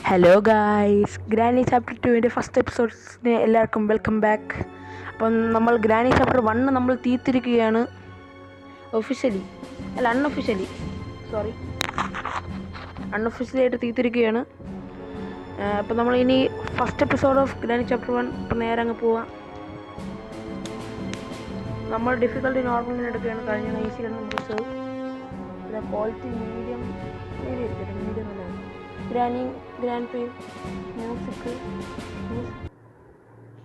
Hello guys, granny chapter 2 first എപ്പിസോഡ്സിന് എല്ലാവർക്കും welcome back. അപ്പം നമ്മൾ ഗ്രാനി ചാപ്റ്റർ 1 നമ്മൾ തീർത്തിരിക്കുകയാണ്. ഒഫീഷ്യലി അല്ല, അൺഒഫീഷ്യലി ആയിട്ട് തീർത്തിരിക്കുകയാണ്. അപ്പം നമ്മൾ ഇനി first episode of granny chapter 1 ഇപ്പം നേരെ അങ്ങ് പോവാം. നമ്മൾ ഡിഫിക്കൽട്ടി നോർമലിന് എടുക്കുകയാണ്. കഴിഞ്ഞ ഈസിയാണ് നമ്മൾ ക്വാളിറ്റി മീഡിയം ഇരിക്കട്ടെ, മീഡിയം അല്ല. ഗ്രാൻഡ് പേ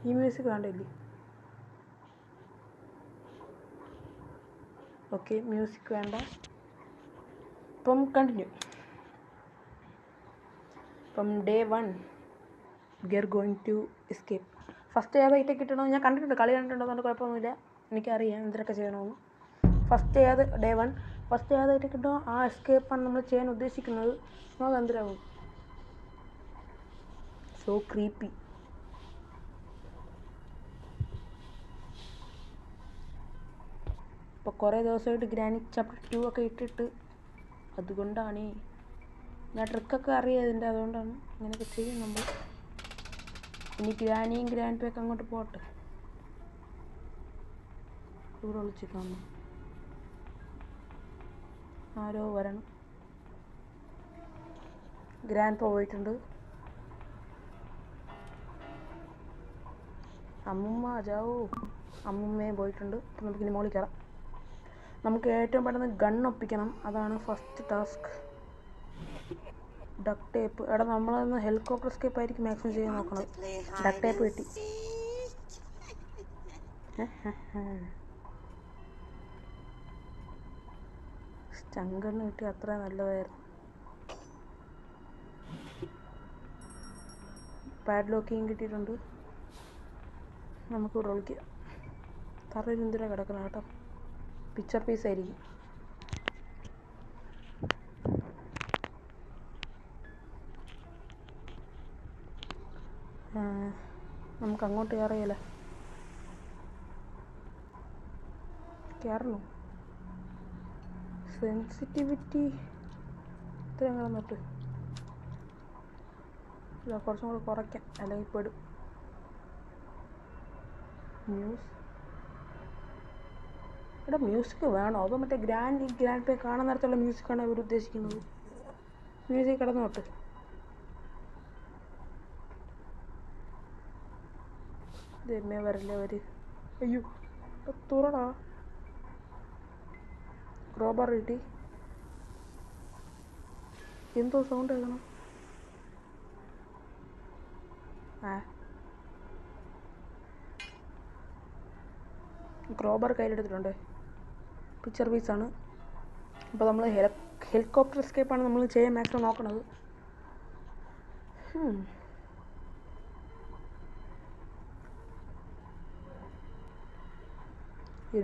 മ്യൂസിക് വേണ്ടില്ലേ? ഓക്കെ, മ്യൂസിക് വേണ്ട. ഇപ്പം കണ്ടിന്യൂ. ഇപ്പം day 1 we are going to escape. First ഏത് ഐറ്റം കിട്ടണമെന്ന് ഞാൻ കണ്ടിട്ടുണ്ട്, കളി കണ്ടിട്ടുണ്ടോ? അതുകൊണ്ട് കുഴപ്പമൊന്നുമില്ല, എനിക്കറിയാം എന്തൊക്കെ ചെയ്യണമെന്ന്. ഡേ 1 ഫസ്റ്റ് ഏത് ഐറ്റം കിട്ടുമോ ആ എസ്കേപ്പാണ് നമ്മൾ ചെയ്യാൻ ഉദ്ദേശിക്കുന്നത്. അത് എന്തിനാവും സോ ക്രീപ്പി. ഇപ്പോൾ കുറേ ദിവസമായിട്ട് ഗ്രാനി ചാപ്റ്റർ 2 ഒക്കെ ഇട്ടിട്ട്, അതുകൊണ്ടാണ് ഞാൻ ട്രിക്കൊക്കെ അറിയാം ഇതിൻ്റെ, അതുകൊണ്ടാണ് ഇങ്ങനെയൊക്കെ ചെയ്യും നമ്മൾ. ഇനി ഗ്രാനിയും ഗ്രാൻഡ് പേക്ക് അങ്ങോട്ട് പോട്ടെ. ഇവിടെ വിളിച്ചിട്ടാണ് ആരോ വരണം. ഗ്രാൻഡ് പോ പോയിട്ടുണ്ട്. അമ്മുമ്മ ജാവോ, അമ്മുമ്മയും പോയിട്ടുണ്ട്. അപ്പം നമുക്കിനി മോളിൽ കയറാം. നമുക്ക് ഏറ്റവും പെട്ടെന്ന് ഗൺ ഒപ്പിക്കണം, അതാണ് ഫസ്റ്റ് ടാസ്ക്. Duck tape. എടാ, നമ്മളൊന്ന് ഹെലികോപ്റ്റർ എസ്കേപ്പ് ആയിരിക്കും മാക്സിമം ചെയ്യാൻ നോക്കണം. ഡക്ക് ടേപ്പ് കിട്ടി. സ്റ്റങ്കറിന് കിട്ടി, അത്ര നല്ലതായിരുന്നു. പാഡ്ലോക്കിങ് കിട്ടിയിട്ടുണ്ട്. നമുക്ക് ഇവിടെ വിളിക്കാം. തറയിൽ എന്തിനാ കിടക്കണം കേട്ടോ, പിക്ചർ പീസ് ആയിരിക്കും. നമുക്ക് അങ്ങോട്ട് കയറിയല്ലേ, കയറണോ? സെൻസിറ്റിവിറ്റി ഇത്രയും കിടന്നിട്ട് കുറച്ചും കൂടെ കുറയ്ക്കാം, അല്ലെങ്കിൽ പെടും. മ്യൂസിക് വേണോ? അതോ മറ്റേ ഗ്രാൻഡ് പേ കാണാൻ നേരത്തുള്ള മ്യൂസിക്കാണ് അവർ ഉദ്ദേശിക്കുന്നത്? മ്യൂസിക് കിടന്നോട്ട്. ഇതെമ്മേ വരല്ലേ അവർ? അയ്യോ, തുറടാ. റോബർ കിട്ടി. എന്തോ സൗണ്ട് കേൾക്കണം. റോബർ കയ്യിലെടുത്തിട്ടുണ്ട്. പിക്ചർ പീസാണ്. അപ്പോൾ നമ്മൾ ഹെലികോപ്റ്റർ എസ്കേപ്പാണ് നമ്മൾ ചെയ്യാൻ മാക്സിമം നോക്കണത്.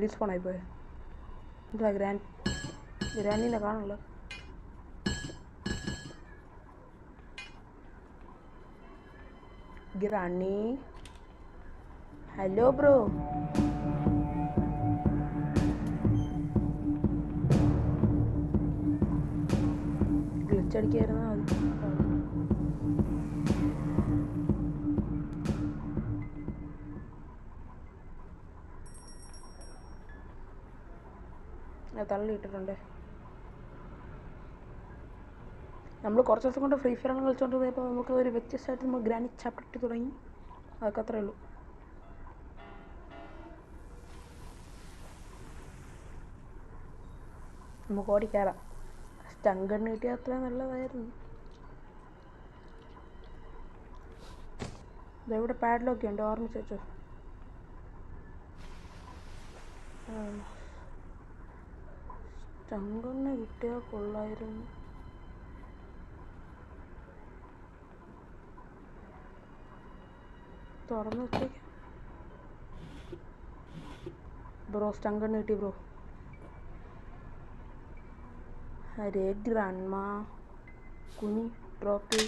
ഡിസ്പോണായി പോയെ. എന്താ ഗ്രാനീനെ കാണുള്ളൂ. Granny, hello bro. ഗ്ലിച്ചടിക്കായിരുന്നു അത്. തള്ളിയിട്ടിട്ടുണ്ട്. നമ്മൾ കുറച്ച് ദിവസം കൊണ്ട് ഫ്രീ ഫയർ കളിച്ചുകൊണ്ടിരുന്നപ്പോൾ നമുക്ക് ഒരു വ്യത്യസ്തമായിട്ട് നമ്മൾ ഗ്രാനി ചാപ്റ്റർ 2 തുടങ്ങി. അതൊക്കെ അത്രേ ഉള്ളൂ. നമുക്ക് ഓടി കയറാം. സ്റ്റങ്കറിന് കിട്ടിയാൽ അത്രയും നല്ലതായിരുന്നു. ഇതെവിടെ പാഡ്ലോക്ക് ഉണ്ട്, ഓർമ്മിച്ച് വെച്ചോ. സ്റ്റങ്കറിന് കിട്ടിയാൽ കൊള്ളായിരുന്നു. തുറന്ന് വെച്ചേക്കാം. ബ്രോ, സ്റ്റങ്കറിന് കിട്ടി ബ്രോ. ഹരേ ഗ്രാൻഡ്മ, കുഞ്ഞി ഡ്രോപ്പ്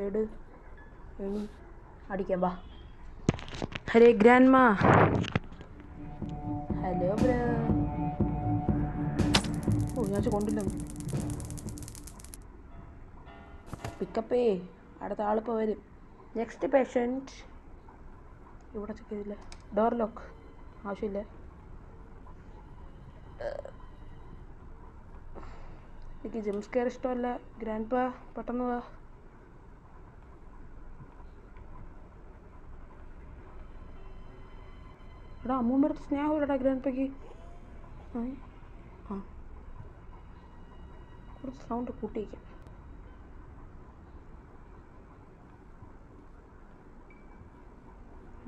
എട് എണി അടിക്കാം. ബാ. ഹരേ ഗ്രാൻഡ്മ. Hello bro. ഓ, ഞാൻ കൊണ്ടില്ല. പിക്കപ്പേ, അടുത്ത ആളിപ്പോൾ വരും. Next patient. ഇവിടെ ചെക്ക് ചെയ്തില്ല. ഡോർ ലോക്ക് ആവശ്യമില്ല. എനിക്ക് ജംപ് സ്കെയർ ഇഷ്ടമല്ല. ഗ്രാൻഡ് പാ പെട്ടെന്ന് വാ. എടാ അമ്മൂമ്മ അടുത്ത് സ്നേഹം ഇല്ലടാ ഗ്രാൻഡ് പാക്ക്. ആ കുറച്ച് സൗണ്ട് കൂട്ടിയിരിക്കാം.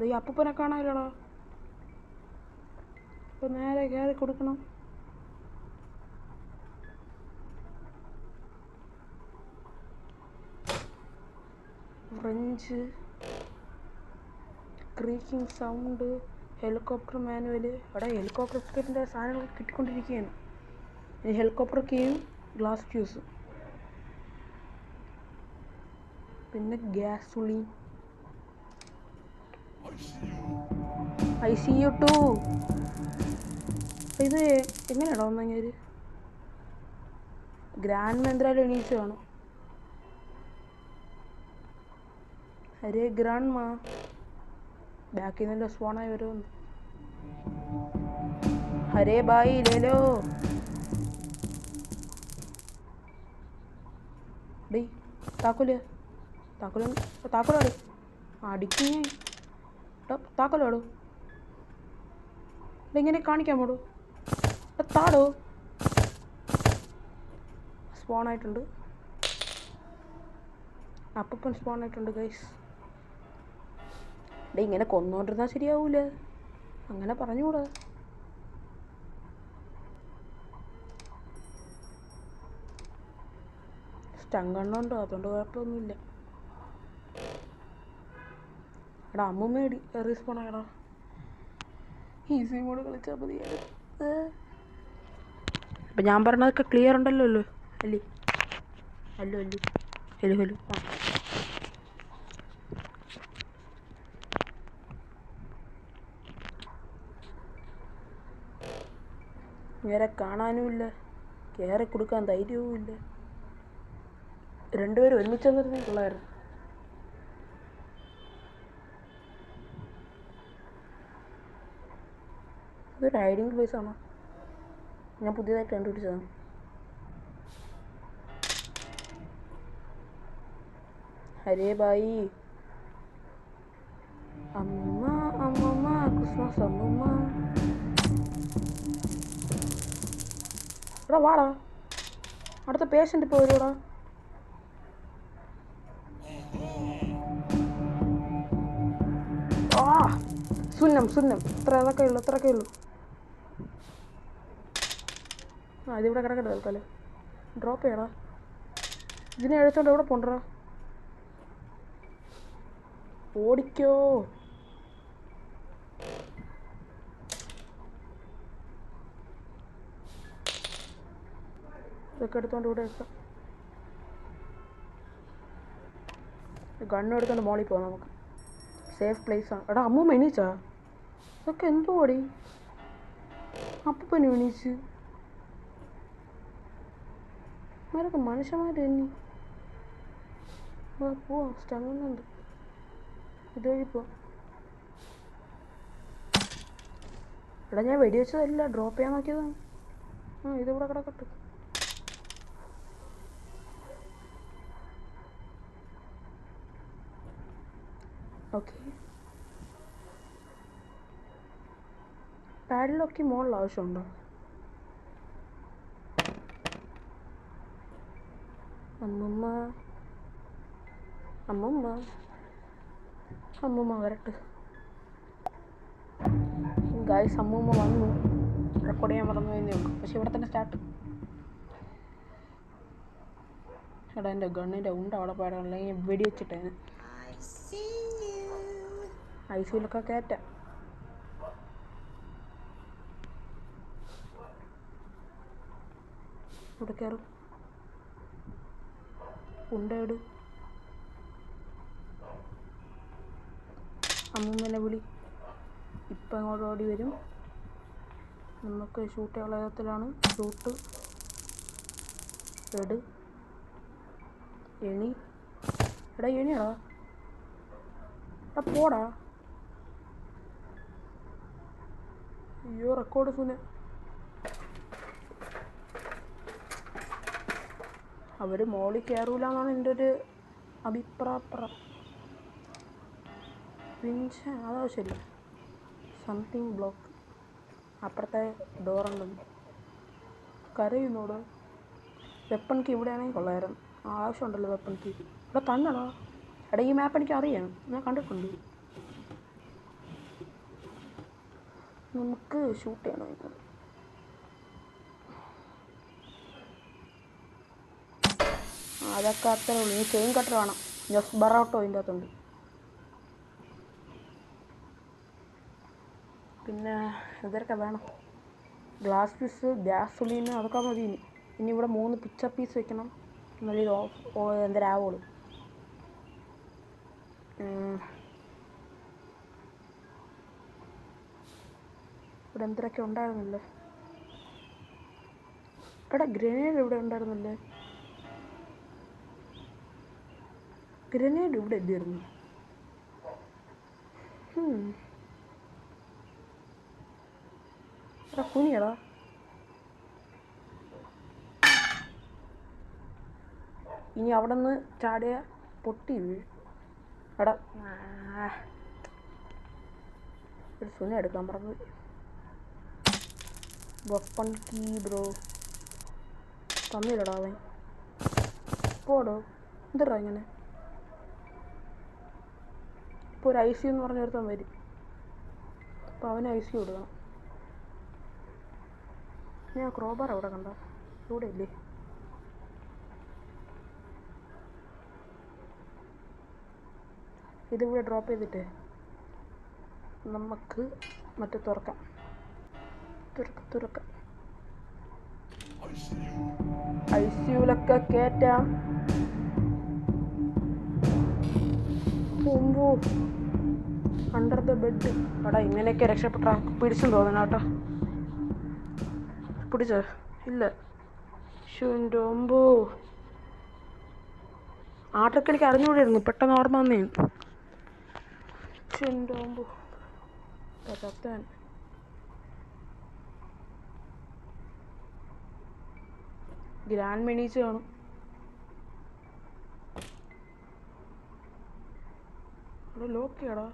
ഈ അപ്പൂപ്പനെ കാണാനില്ലടാ. ഇപ്പം നേരെ കയറി കൊടുക്കണം. French creaking sound. Helicopter manual. അവിടെ ഹെലികോപ്റ്റർ എസ്കേപ്പിൻ്റെ സാധനങ്ങൾ കിട്ടിക്കൊണ്ടിരിക്കുകയാണ്. ഇനി ഹെലികോപ്റ്റർ കീയും ഗ്ലാസ് ഫ്യൂസും പിന്നെ ഗ്യാസുളി. ICU 2. ഇത് എങ്ങനെയാണോ വന്നെങ്കിൽ ഗ്രാൻഡ് എന്തായാലും എണീച്ച് കാണും. അരേ ഗ്രാൻഡ് മാ ബാക്കിൽ നിന്നല്ലോ സ്പോണായി വരുമെന്ന്. ഹരേ ബായി ലേലോ. ഡേ താക്കോല് താക്കോലാടോ. അടിക്കേ താക്കോലാടോ. ഇതെങ്ങനെ കാണിക്കാൻ പോടോ. താടോ. സ്പോണായിട്ടുണ്ട്. അപ്പം സ്പോണായിട്ടുണ്ട് ഗൈസ്. ഡേ ഇങ്ങനെ കൊന്നുകൊണ്ടിരുന്നാൽ ശരിയാവൂല. അങ്ങനെ പറഞ്ഞുകൂടാ. സ്റ്റങ്കണ്ണുണ്ടോ, അതുകൊണ്ട് കുഴപ്പമൊന്നുമില്ല. എടാ അമ്മൂമ്മ റീസ്പോണായടാ. ഈസി മോഡ് കളിച്ചാൽ മതിയാണ്. അപ്പം ഞാൻ പറഞ്ഞതൊക്കെ ക്ലിയർ ഉണ്ടല്ലോ അല്ലേ? അല്ലേ അല്ലോ അല്ലോ ഹലോ ഹലോ. നേരെ കാണാനുമില്ല, കയറി കൊടുക്കാൻ ധൈര്യവും ഇല്ല. രണ്ടുപേരും ഒരുമിച്ച് വന്നിരുന്നേ കൊള്ളായിരുന്നു. ഇതൊരു ഹൈഡിങ് പ്ലേസ് ആണോ? ഞാൻ പുതിയതായിട്ട് കണ്ടുപിടിച്ചതാണ്. ഹരേ ബായി അമ്മ അമ്മമ്മ ക്രിസ്മസ് അമ്മമ്മ. എടാ വാടാ, അടുത്ത പേഷ്യൻ്റ് ഇപ്പോൾ വരുവാടാ. സുന്നം അതൊക്കെ ഉള്ളു. ഇതിവിടെ കിടക്കട്ടെ തൽക്കാലം. ഡ്രോപ്പ് ചെയ്യടാ. ഇതിനെ എഴുത്തോണ്ട് എവിടെ പോണ്ടടാ? ഓടിക്കോ. ഇതൊക്കെ എടുത്തോണ്ട് ഇവിടെ വെക്കാം. ഗണ്ണ് എടുത്തോണ്ട് മോളിൽ പോകാം നമുക്ക്. സേഫ് പ്ലേസ് ആണ്. എടാ അമ്മൂമ്മ എണീച്ചാ? ഇതൊക്കെ എന്തോ അടി. അപ്പൂപ്പനും എണീച്ച്. അവരൊക്കെ മനുഷ്യന്മാർ തന്നെ. പോവാം, സ്റ്റങ്ങുന്നുണ്ട്. ഇതുവഴി പോവാം. എടാ ഞാൻ വെടിവെച്ചതല്ല, ഡ്രോപ്പ് ചെയ്യാൻ നോക്കിയതാണ്. ഇതിവിടെ കിടക്കട്ടെ. ഓക്കെ, പാഡിലൊക്കെ മുകളിൽ ആവശ്യമുണ്ടോ? അമ്മൂമ്മ വരട്ടെ. ഗായ്സ് അമ്മൂമ്മ വന്നു. റെക്കോർഡ് ചെയ്യാൻ മറന്നു എന്നേ ഉള്ളൂ. പക്ഷെ ഇവിടെ തന്നെ സ്റ്റാർട്ട്. എടാ എൻ്റെ ഗണ്ണിൻ്റെ ഉണ്ട് അവിടെ പാടുണ്ടെങ്കിൽ വെടി വെച്ചിട്ടേന്. ICUലൊക്കെ കയറ്റാം. ഇവിടെ കയറും. ഉണ്ടേട് അമ്മൂമ്മനെ വിളി. ഇപ്പം അങ്ങോട്ട് ഓടി വരും. നമുക്ക് ഷൂട്ട് ചെയ്യാനുള്ള വിധത്തിലാണ്. ഷൂട്ട് എട് എണി എടാ ഇനിയാടാ എടാ പോടാ. അയ്യോ റെക്കോർഡ് സുനെ. അവർ മോളിൽ കയറൂല എന്നാണ് എൻ്റെ ഒരു അഭിപ്രായം. പിന്നെ അതാവശ്യമില്ല. Something block. അപ്പുറത്തെ ഡോറുണ്ടെന്ന് കരയുന്നോട്. വെപ്പൺ കീ ഇവിടെ ആണെങ്കിൽ കൊള്ളായിരുന്നു. ആവശ്യമുണ്ടല്ലോ വെപ്പൺ കീ. ഇവിടെ തന്നെടാ. എടാ ഈ മാപ്പ് എനിക്ക് അറിയാം, ഞാൻ കണ്ടിട്ടുണ്ട്. നമുക്ക് ഷൂട്ട് ചെയ്യണം ഇത്. അതൊക്കെ അത്രേ ഉള്ളൂ. ഈ ചെയിൻ കട്ടർ വേണം. ജസ്റ്റ് ബറോട്ടോ ഇതിൻ്റെ അകത്തുണ്ട്. പിന്നെ ഇതൊക്കെ വേണം. ഗ്ലാസ് പീസ്, ഗ്യാസൊലീന്, അതൊക്കെ മതി. ഇനി ഇവിടെ 3 പിക്ചർ പീസ് വെക്കണം. നല്ല എന്തരാവുള്ളൂ. ഇവിടെ എന്തൊക്കെ ഉണ്ടായിരുന്നല്ലേ. എടാ ഗ്രനേഡ് ഇവിടെ ഉണ്ടായിരുന്നല്ലേ. ഗ്രനേഡ് ഇവിടെ ഇല്ലായിരുന്നു. എടാ കുനിയടാ. ഇനി അവിടെ നിന്ന് ചാടിയ പൊട്ടി വീഴും. എടാ ഒരു സുന എടുക്കാൻ പറഞ്ഞു. വെപ്പൺ കീ ബ്രോ തന്നില്ലടാ അവൻ. പോടോ. എന്തടാ ഇങ്ങനെ. ഇപ്പോൾ ഒരു ICU എന്ന് പറഞ്ഞൊരുത്തൻ വരും. അപ്പോൾ അവന് ICU കൊടുക്കണം. ഞാൻ ക്രോബാർ അവിടെ കണ്ട. ഇവിടെ ഇല്ലേ. ഇതിവിടെ ഡ്രോപ്പ് ചെയ്തിട്ട് നമുക്ക് മറ്റേ തുറക്കാം. ICUലൊക്കെ കയറ്റാം. മുമ്പോ അണ്ടർ ദ ബെഡ്. എടാ ഇങ്ങനെയൊക്കെ രക്ഷപ്പെട്ട പിടിച്ചും തോന്നണം കേട്ടോ. പിടിച്ചോ? ഇല്ല. ഷുൻ്റെ മുമ്പോ ആ ട്രിക്ക് എനിക്ക് അറിഞ്ഞുകൂടായിരുന്നു. പെട്ടെന്ന് ഓർമ്മ വന്നേ. ഷുൻ്റെ മുമ്പോ കത്താൻ. ഗ്രാൻഡ് മെനീസ് കാണും. ഇവിടെ ലോക്ക് ചെയ്യടാ.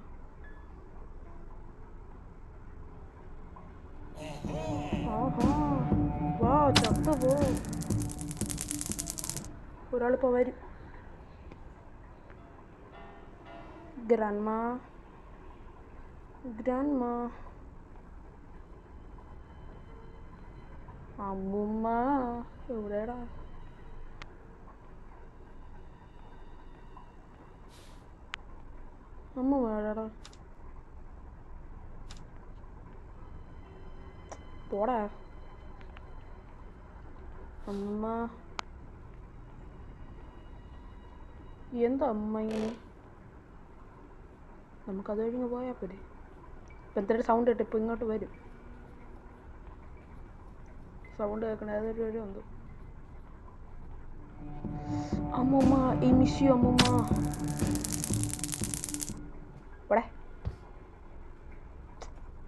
ആഹാ വാ ചത്തു പോ. ഒരാളിപ്പോൾ വരും. ഗ്രാൻഡ്മാ അമ്മുമ്മ എവിടെടാ. അമ്മ വേടാ. പോടാ. അമ്മ എന്താ അമ്മ ഇങ്ങനെ. നമുക്കത് കഴിഞ്ഞ് പോയാൽ പോരെ. ഇപ്പം എന്തൊരു സൗണ്ട് കേട്ട് ഇപ്പം ഇങ്ങോട്ട് വരും. സൗണ്ട് കേൾക്കണ ഏതൊരു വരും എന്തോ. അമ്മൂമ്മ ഈ മിസ് യു അമ്മൂമ്മ. ഇവിടെ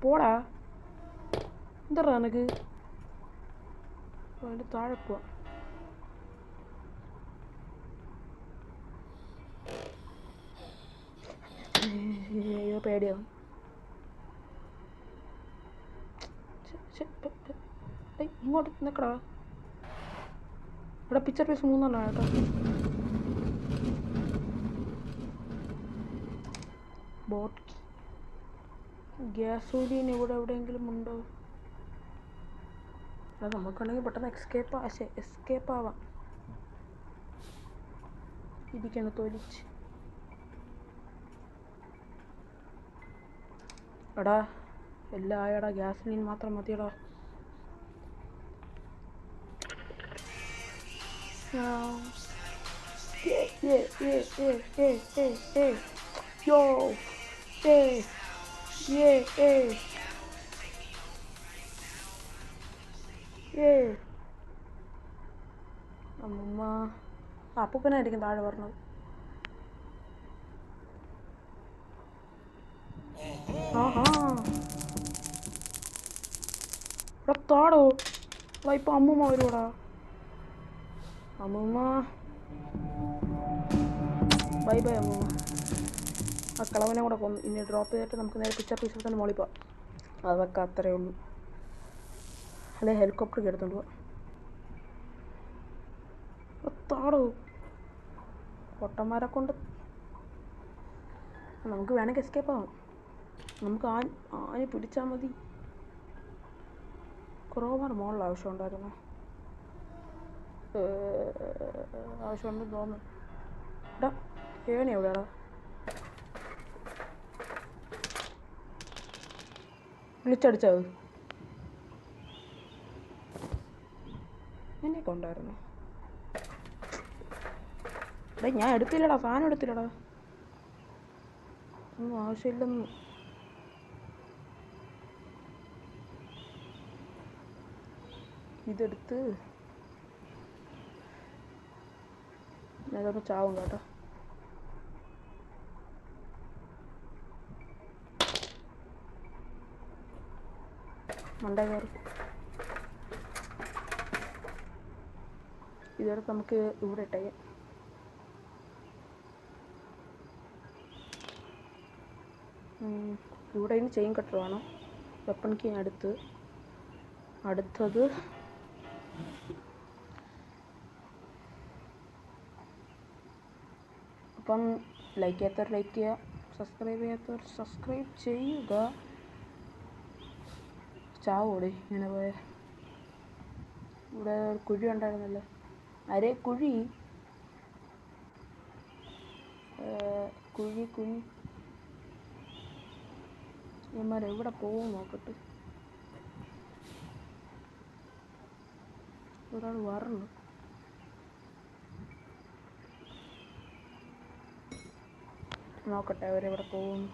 പോടാ. എന്താ എനക്ക് അതിൻ്റെ താഴെ പോവാ. അയ്യോ പേടിയാവും. ഇങ്ങോട്ട് നിൽക്കടാ. ഇവിടെ പിക്ചർ പീസ് 3 കേട്ടോ. ബോട്ട് ഗ്യാസോലീൻ ഇവിടെ എവിടെയെങ്കിലും ഉണ്ടോ? അത് നമുക്കുണ്ടെങ്കിൽ പെട്ടെന്ന് എസ്കേപ്പ് ആവാം. ഇരിക്കണം തൊലിച്ച്. എടാ എല്ലാം ആയടാ. ഗ്യാസോലീൻ മാത്രം മതിയടാ. അമ്മൂമ്മ അപ്പൂപ്പനായിരിക്കും താഴെ പറഞ്ഞത്. ആഹാ ഇവിടെ താടോ. എടാ ഇപ്പം അമ്മൂമ്മ വരുവാടാ. അമ്മൂമ്മ ബൈ ബൈ അമ്മൂമ്മ. ആ കളവനെ കൂടെ കൊന്നു. ഇനി ഡ്രോപ്പ് ചെയ്തിട്ട് നമുക്ക് നേരെ പിക്ചർ തന്നെ മോളിൽ പോവാം. അതൊക്കെ അത്രയേ ഉള്ളൂ. അല്ലെ ഹെലികോപ്റ്റർ എടുത്തോണ്ട് പോവാം. താടോ പൊട്ടന്മാരെ കൊണ്ട് നമുക്ക് വേണമെങ്കിൽ എസ്കേപ്പ് ആവാം. നമുക്ക് ആഞ്ഞ് പിടിച്ചാൽ മതി. കുറവന്മാർ മോളിൽ ആവശ്യമുണ്ടായിരുന്നു. ആവശ്യമുണ്ടെന്ന് തോന്നുന്നു. എടാ ഏണി എവിടെയാടാ? വിളിച്ചടിച്ചത് എന്നെ കൊണ്ടായിരുന്നു. എടാ ഞാൻ എടുത്തില്ലടാ, സാധനം എടുത്തില്ലടാ. ഒന്നും ആവശ്യമില്ലെന്ന്. ഇതെടുത്ത് ഞാനൊന്ന് ചാവും കേട്ടോ. മണ്ട കയറി. ഇതെടുത്ത് നമുക്ക് ഇവിടെ ഇട്ടേക്കാം. ഇവിടെ ഇനി ചെയിൻ കട്ടർ വേണം. വെപ്പൺ കീ അടുത്തത് അപ്പം ലൈക്ക് ചെയ്യാത്തവർ ലൈക്ക് ചെയ്യുക, സബ്സ്ക്രൈബ് ചെയ്യാത്തവർ സബ്സ്ക്രൈബ് ചെയ്യുക. ചാവോടെ ഇങ്ങനെ പോയ. ഇവിടെ ഒരു കുഴി ഉണ്ടായിരുന്നല്ലോ. അരേ കുഴി ഇവന്മാർ എവിടെ പോകും നോക്കട്ടെ. ഒരാൾ വരണം. നോക്കട്ടെ അവരെവിടെ പോകുന്നു.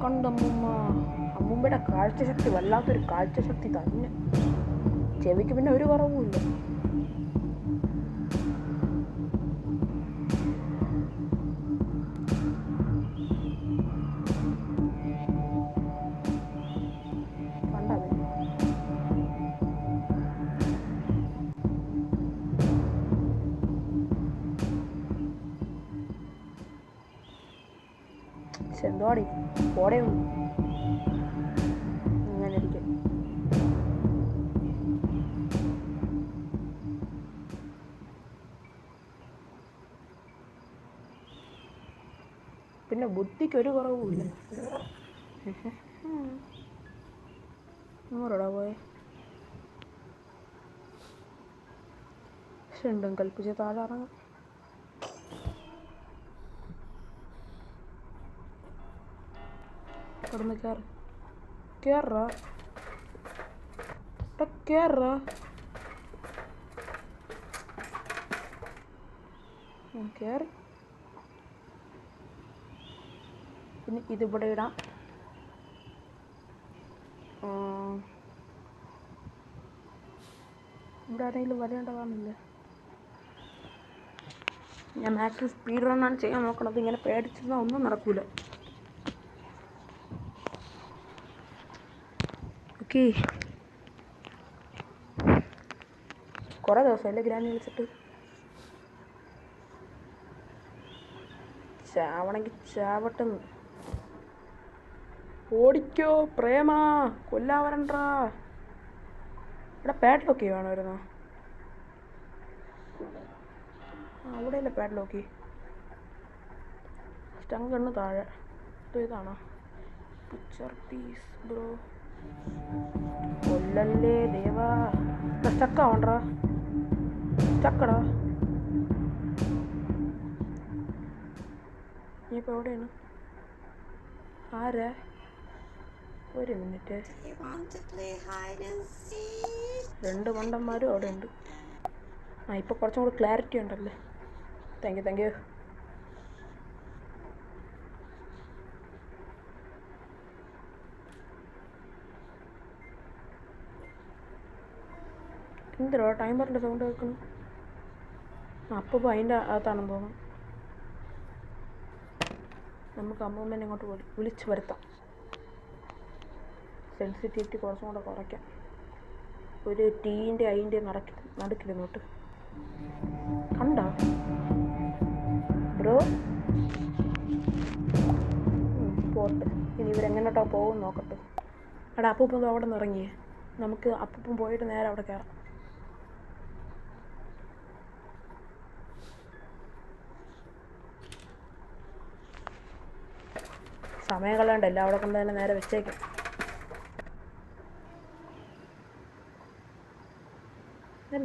കണ്ട അമ്മൂമ്മയുടെ കാഴ്ചശക്തി വല്ലാത്തൊരു കാഴ്ചശക്തി തന്നെ. ചെവിക്ക് പിന്നെ ഒരു കുറവുമില്ല. എന്തോടി പോടെ ഇങ്ങനെ ഇരിക്കും. പിന്നെ ബുദ്ധിക്ക് ഒരു കുറവുമില്ല. നൂറടാ പോയെ. രണ്ടും കൽപ്പിച്ച് താഴെ ഇറങ്ങാം. കടന്ന് കേറാ കേറി. പിന്നെ ഇതിവിടെ ഇടാം. ഇവിടെ ആരെങ്കിലും വരേണ്ടതാണില്ല. ഞാൻ മാക്സിമം സ്പീഡ് റണ്ണാണ് ചെയ്യാൻ നോക്കണത്. ഇങ്ങനെ പേടിച്ചിരുന്നാൽ ഒന്നും നടക്കൂല. ഓക്കെ, കുറേ ദിവസമല്ലേ ഗ്രാനി വിളിച്ചിട്ട്. ചാവണമെങ്കിൽ ചാവട്ടെന്ന്. ഓടിക്കോ പ്രേമ, കൊല്ലാൻ വരണ്ടാ. ഇവിടെ പാഡ്ലോക്ക് വേണമായിരുന്നോ? അവിടെയല്ലേ പാഡ്ലോക്ക്. സ്റ്റങ്കണ്ണ് താഴെ. ഇതാണോ പിക്ചർ പീസ് ബ്രോ? കൊല്ലല്ലേ ദേവാ. സ്റ്റക്കാവണ്ടാ, സ്റ്റക്കടാ. നീ ഇപ്പോൾ എവിടെയാണ്? ആരാ? ഒരു മിനിറ്റ്. 2 മണ്ടന്മാരും അവിടെ ഉണ്ട്. ഇപ്പോൾ കുറച്ചും കൂടി ക്ലാരിറ്റി ഉണ്ടല്ലേ. Thank you. എന്തോ ടൈമറിൻ്റെ സൗണ്ട് കേൾക്കണം. അപ്പോൾ അതിൻ്റെ അകത്താണെന്ന് തോന്നുന്നു. നമുക്ക് അമ്മൂമ്മേനെ ഇങ്ങോട്ട് വിളിച്ച് വരുത്താം. സെൻസിറ്റിവിറ്റി കുറച്ചും കൂടെ കുറയ്ക്കാം. ഒരു ടീൻ്റെ അതിൻ്റെ നടുക്കിരുന്നോട്ട്. കണ്ടോ ബ്രോ? പോട്ട്. ഇനി ഇവരെങ്ങോട്ടോ പോകും നോക്കട്ടെ. അവിടെ അപ്പൂപ്പം അവിടെ നിന്ന് ഇറങ്ങിയേ. നമുക്ക് അപ്പൂപ്പം പോയിട്ട് നേരെ അവിടെ കയറാം. സമയം കളയണ്ടല്ലോ, അവിടെ കൊണ്ട് തന്നെ നേരെ വെച്ചേക്കാം.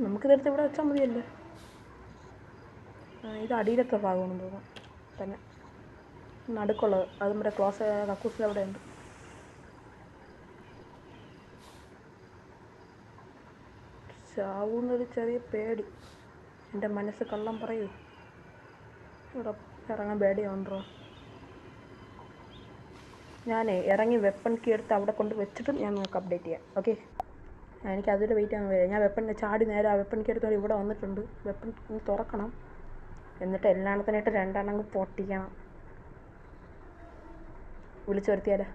നമുക്കിതെടുത്ത് ഇവിടെ വെച്ചാൽ മതിയല്ലോ. ഇത് അടിയിലത്തെ ഭാഗമാണെന്ന് തോന്നുന്നു തന്നെ, നടുക്കുള്ളത്. അത് നമ്മുടെ കക്കൂസിൽ അവിടെ ഉണ്ട്. ചാവൂന്നൊരു ചെറിയ പേടി. എൻ്റെ മനസ്സ് കള്ളം പറയൂ. ഇവിടെ ഇറങ്ങാൻ പേടിയുണ്ടോ? ഞാനേ ഇറങ്ങി വെപ്പൺ കീ എടുത്ത് അവിടെ കൊണ്ട് വെച്ചിട്ടും ഞാൻ നിങ്ങൾക്ക് അപ്ഡേറ്റ് ചെയ്യാം. ഓക്കെ, എനിക്ക് അതിൽ വെയിറ്റ് ചെയ്യാൻ വരിക. ഞാൻ വെപ്പൺ ചാടി നേരെ ആ വെപ്പൺ കീ എടുത്ത് ഇവിടെ വന്നിട്ടുണ്ട്. വെപ്പൺ തുറക്കണം, എന്നിട്ട് എല്ലാത്തിനായിട്ട് രണ്ടെണ്ണം പൊട്ടിക്കണം. വിളിച്ചു വരുത്തിയാലേ.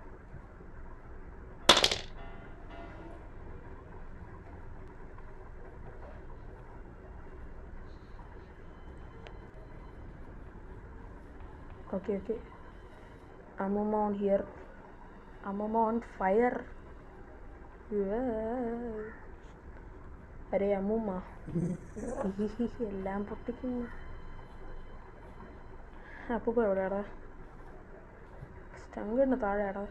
Okay. Amuma on here. Amuma on fire. അരേ അമ്മൂമ്മ എല്ലാം പൊട്ടിക്കുന്നു. അപ്പൂപ്പ എവിടെയാടാ? സ്റ്റങ്കിന് താഴെയാടാ.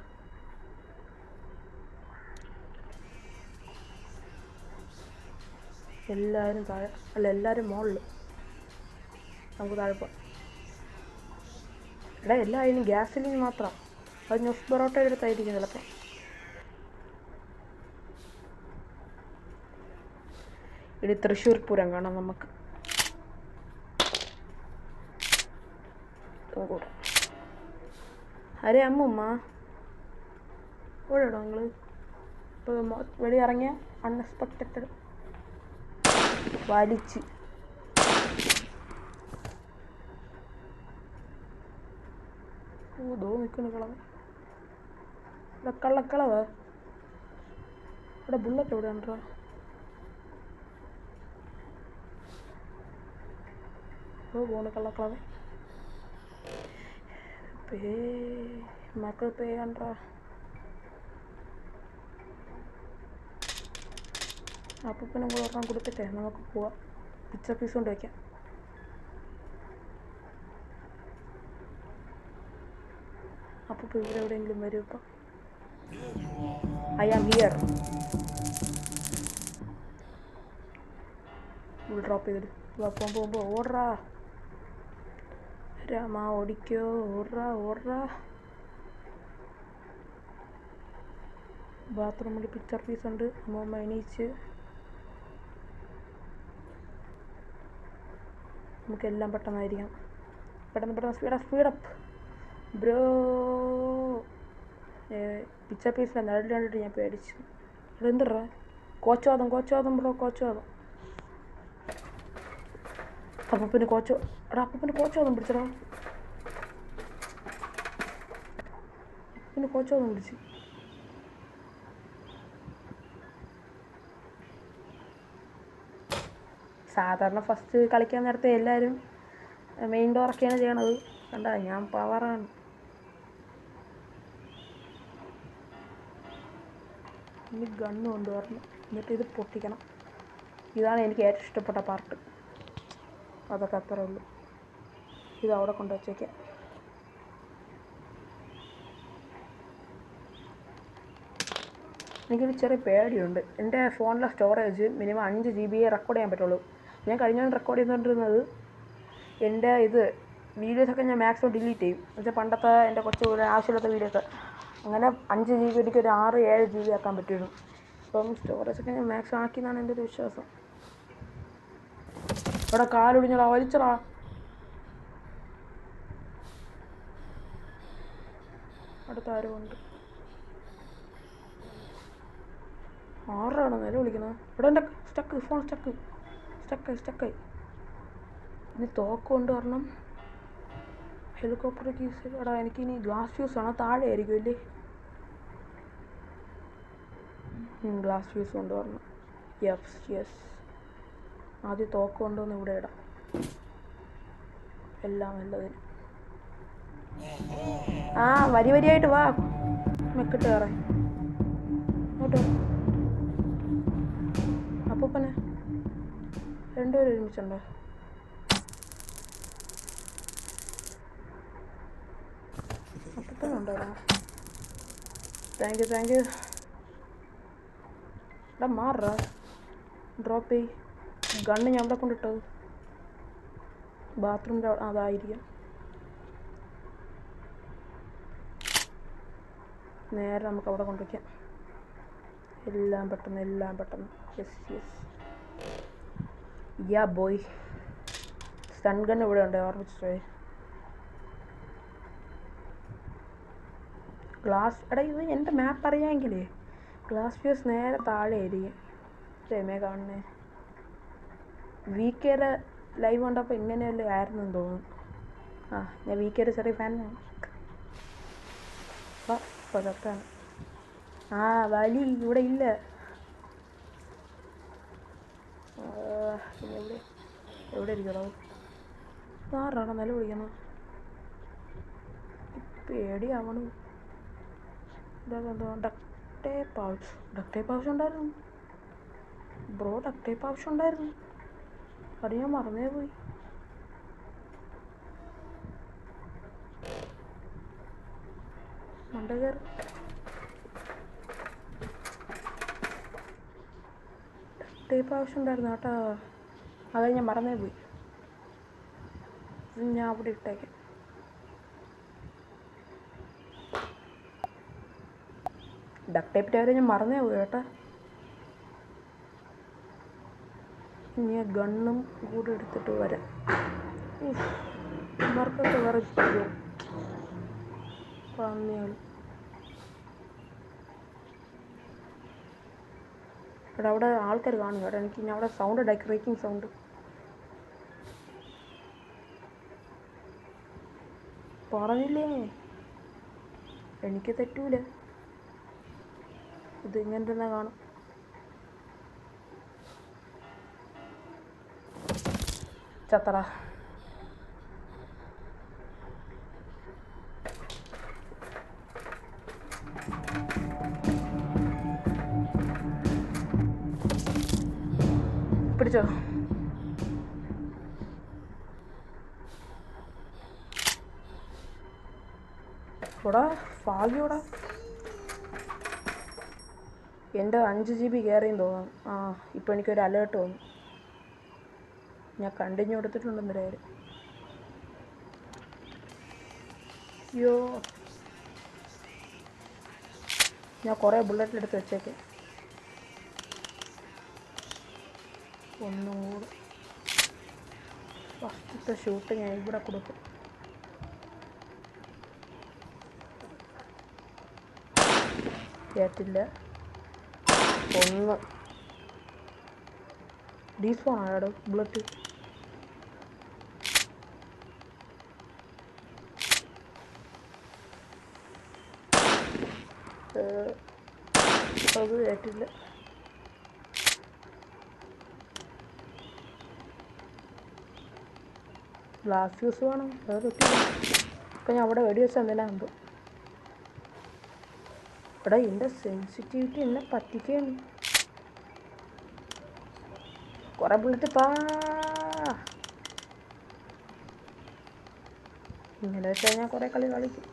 എല്ലാവരും താഴെ, അല്ല എല്ലാവരും മുകളിൽ. നമുക്ക് താഴെ പോവാം. എടാ എല്ലാം അതിന് ഗ്യാസിലിന് മാത്രം. അത് ന്യൂസ് പൊറോട്ട എടുത്തായിരിക്കും ചിലപ്പോൾ. ഇനി തൃശ്ശൂർ പൂരം കാണാം നമുക്ക്. അരേ അമ്മൂമ്മ എവിടെയാണോ നിങ്ങൾ? ഇപ്പോൾ വെളിയിറങ്ങിയ അൺഎക്സ്പെക്റ്റഡ് വലിച്ച്. ദോ നിൽക്കുന്നു കളവ്. ഇവിടെ കള്ളക്കളവ്. ഇവിടെ ബുള്ളറ്റ് എവിടെ ഉണ്ടോ? പോണ് കള്ളക്കളവ്. മക്കൾ പേ കണ്ടാ? അപ്പൂപ്പനും കൂടെ ഒരെണ്ണം കൊടുത്തിട്ടേ നമുക്ക് പോവാം. പിക്ചർ പീസ് കൊണ്ട് വയ്ക്കാം. അപ്പൂപ്പ ഇവിടെ എവിടെയെങ്കിലും വരും. ഇപ്പം ഐ ആം ഹിയർ. ഡ്രോപ്പ് ചെയ്തിട്ട് പോകുമ്പോൾ ഓടാ രാമ, ഓടിക്കോ, ഓടാ. ബാത്റൂമിൽ പിക്ചർ പീസ് ഉണ്ട്. അമ്മ എണീച്ച്. നമുക്കെല്ലാം പെട്ടെന്നായിരിക്കാം. പെട്ടെന്ന് സ്പീഡപ്പ് ബ്രോ. പിക്ചർ പീസിലെ നടുവിൽ കണ്ടിട്ട് ഞാൻ പേടിച്ചു. അതെന്തറാ? കോച്ചവാദം ബ്രോ, കോച്ചവാദം. അപ്പൂപ്പന് കോച്ചവാദം പിടിച്ചടാ. അപ്പൂപ്പന് കോച്ചവാദം പിടിച്ച്. സാധാരണ ഫസ്റ്റ് കളിക്കാൻ നേരത്തെ എല്ലാവരും മെയിൻ ഡോറൊക്കെയാണ് ചെയ്യണത്. കണ്ടാ ഞാൻ പവറാണ്. ഇനി ഗണ്ണ് കൊണ്ടുവരണം, എന്നിട്ട് ഇത് പൊട്ടിക്കണം. ഇതാണ് എനിക്ക് ഏറ്റവും ഇഷ്ടപ്പെട്ട പാർട്ട്. അതൊക്കെ അത്രേ ഉള്ളൂ. ഇത് അവിടെ കൊണ്ട് വച്ചേക്കാം. എനിക്കൊരു ചെറിയ പേടിയുണ്ട്. എൻ്റെ ഫോണിലെ സ്റ്റോറേജ് മിനിമം 5 GB റെക്കോർഡ് ചെയ്യാൻ പറ്റുള്ളൂ. ഞാൻ കഴിഞ്ഞ റെക്കോർഡ് ചെയ്തുകൊണ്ടിരുന്നത് എൻ്റെ വീഡിയോസൊക്കെ ഞാൻ മാക്സിമം ഡിലീറ്റ് ചെയ്യും. എന്നുവെച്ചാൽ പണ്ടത്തെ എൻ്റെ കുറച്ച് ആവശ്യമില്ലാത്ത വീഡിയോസ്. അങ്ങനെ 5 GB എനിക്ക് ഒരു 6-7 GB ആക്കാൻ പറ്റുള്ളൂ. അപ്പം സ്റ്റോറേജൊക്കെ ഞാൻ മാക്സിമം ആക്കിയെന്നാണ് എൻ്റെ ഒരു വിശ്വാസം. അവിടെ കാലൊടിഞ്ഞടാ, വലിച്ചടാ. അടുത്ത ആരും ഉണ്ട്. 6 ആരാണോ നില വിളിക്കുന്നത്? ഇവിടെ എൻ്റെ സ്റ്റക്ക്, ഫോൺ സ്റ്റക്കായി. ഇനി തോക്ക് കൊണ്ടുവരണം. Helicopter keys. എടാ എനിക്കിനി ഗ്ലാസ് ഫ്യൂസ് ആണോ? താഴെ ആയിരിക്കും അല്ലേ? ഗ്ലാസ് ഫ്യൂസ് കൊണ്ടുവരണം. യെസ്. ആദ്യം തോക്ക് കൊണ്ടുവന്ന് ഇവിടെ ഇടാം. എല്ലാം നല്ലതിന്. ആ വരിയായിട്ട് വാ. മെക്കിട്ട് കയറേ കേട്ടോ. അപ്പൂപ്പനെ രണ്ടുപേരും ഒരുമിച്ചുണ്ടോ? അപ്പൂപ്പനുണ്ടോ? Thank you. എടാ മാറാ. ഡ്രോപ്പ് ചെയ്. ഗണ്ണ് ഞാൻ അവിടെ കൊണ്ടിട്ടത് ബാത്റൂമിൻ്റെ അതായിരിക്കാം. നേരെ നമുക്ക് അവിടെ കൊണ്ടുവയ്ക്കാം. എല്ലാം പെട്ടെന്ന്. യെസ്. യാ ബോയ്. സ്റ്റൺ ഗൺ ഇവിടെ ഉണ്ട്, ഓർമ്മിച്ചോ? ഗ്ലാസ്. എടാ ഇത് എൻ്റെ മാപ്പ് അറിയാമെങ്കിലേ ഗ്ലാസ് ഫ്യൂസ് നേരെ താഴെ ആയിരിക്കും. രമേ കാണണേ. VKയുടെ ലൈവ് കണ്ടപ്പോൾ ഇങ്ങനെയല്ലേ ആയിരുന്നു തോന്നുന്നു. ഞാൻ VKയുടെ ചെറിയ ഫാനാണ്. പുറത്താണ്. വലി ഇവിടെ ഇല്ല. എവിടെ ഇരിക്കണോ? ആറാണോ നില വിളിക്കണം? പേടിയാവണു. ഡക്ട് ടേപ്പ് ആവശ്യമുണ്ടായിരുന്നു ബ്രോ. ഡക്ട് ടേപ്പ് ആവശ്യമുണ്ടായിരുന്നു. അത് ഞാൻ മറന്നേ പോയി. മണ്ടകർ ടേപ്പ് ആവശ്യമുണ്ടായിരുന്നു കേട്ടോ. അത് ഞാൻ മറന്നേ പോയി. ഞാൻ അവിടെ ഇട്ടേക്കാം. ഡക്ട് ടേപ്പിൻ്റെ കാര്യം ഞാൻ മറന്നേ പോയി കേട്ടോ. ഇനി ഗണ്ണും കൂടെ എടുത്തിട്ട് വരാം. ഇവർക്കൊക്കെ വേറെ പന്നികൾ. എടാ അവിടെ ആൾക്കാർ കാണും കേട്ടോ. എനിക്ക് ഇനി അവിടെ സൗണ്ട് ഡെക്കറേറ്റിംഗ് സൗണ്ട് പറഞ്ഞില്ലേ, എനിക്ക് തെറ്റൂല. ഇത് ഇങ്ങനെ തന്നെ കാണും. ചത്തറ. പിടിച്ചോ. ഓടാ ഭാഗ്യോടാ. എൻ്റെ 5 GB കയറിയും തോന്നും. ഇപ്പം എനിക്കൊരു അലേർട്ട് വന്നു. ഞാൻ കണ്ടിന്യൂ എടുത്തിട്ടുണ്ടെന്ന് കാര്യം. അയ്യോ, ഞാൻ കുറേ ബുള്ളറ്റിലെടുത്ത് വെച്ചേക്കാം. ഒന്നും കൂടെ ഫസ്റ്റത്തെ ഷൂട്ട് ഞാൻ ഇവിടെ കൊടുക്കും. കേട്ടില്ല. ഒന്ന് ഡീസ്പോൺ ആയാടോ ബുള്ളറ്റ്. അത് കേട്ടില്ല. ഗ്ലാസ് ഫ്യൂസ് വേണം. അത് പറ്റില്ല. ഇപ്പം ഞാൻ അവിടെ വെടി വെച്ചാൽ എന്തിനാ എന്തോ. ഇവിടെ എൻ്റെ സെൻസിറ്റിവിറ്റി എന്നെ പറ്റിക്കുകയാണ്. കുറേ ബുള്ളറ്റ് ഇങ്ങനെ വെച്ചാൽ ഞാൻ കുറേ കളി കളിക്കും.